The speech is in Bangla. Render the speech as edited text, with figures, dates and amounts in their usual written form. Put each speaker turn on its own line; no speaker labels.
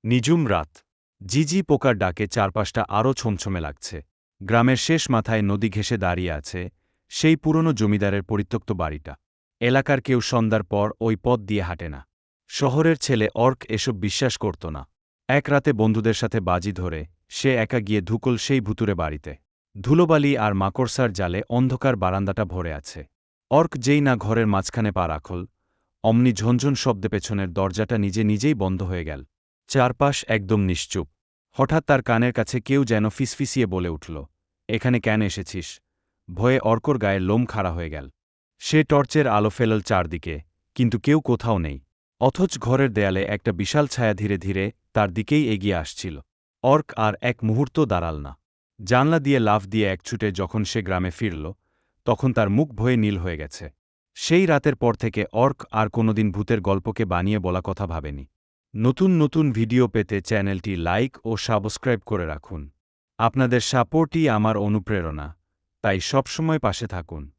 নিঝুম রাত। ঝিঝি পোকার ডাকে চারপাশটা আরও ছমছমে লাগছে। গ্রামের শেষ মাথায় নদী ঘেঁষে দাঁড়িয়ে আছে সেই পুরনো জমিদারের পরিত্যক্ত বাড়িটা। এলাকার কেউ সন্ধ্যার পর ওই পথ দিয়ে হাঁটে না। শহরের ছেলে অর্ক এসব বিশ্বাস করত না। এক রাতে বন্ধুদের সাথে বাজি ধরে সে একা গিয়ে ঢুকল সেই ভুতুরে বাড়িতে। ধুলোবালি আর মাকড়সার জালে অন্ধকার বারান্দাটা ভরে আছে। অর্ক যেই না ঘরের মাঝখানে পা রাখল, অমনি ঝনঝন শব্দে পেছনের দরজাটা নিজে নিজেই বন্ধ হয়ে গেল। চারপাশ একদম নিশ্চুপ। হঠাৎ তার কানের কাছে কেউ যেন ফিসফিসিয়ে বলে উঠল, এখানে কেন এসেছিস? ভয়ে অর্কর গায়ে লোম খাড়া হয়ে গেল। সে টর্চের আলো ফেলল চারদিকে, কিন্তু কেউ কোথাও নেই। অথচ ঘরের দেয়ালে একটা বিশাল ছায়া ধীরে ধীরে তার দিকেই এগিয়ে আসছিল। অর্ক আর এক মুহূর্ত দাঁড়াল না। জানলা দিয়ে লাফ দিয়ে এক ছুটে যখন সে গ্রামে ফিরল, তখন তার মুখ ভয়ে নীল হয়ে গেছে। সেই রাতের পর থেকে অর্ক আর কোনোদিন ভূতের গল্পকে বানিয়ে বলা কথা ভাবেনি। নতুন নতুন ভিডিও পেতে চ্যানেলটি লাইক ও সাবস্ক্রাইব করে রাখুন। আপনাদের সাপোর্টই আমার অনুপ্রেরণা, তাই সবসময় পাশে থাকুন।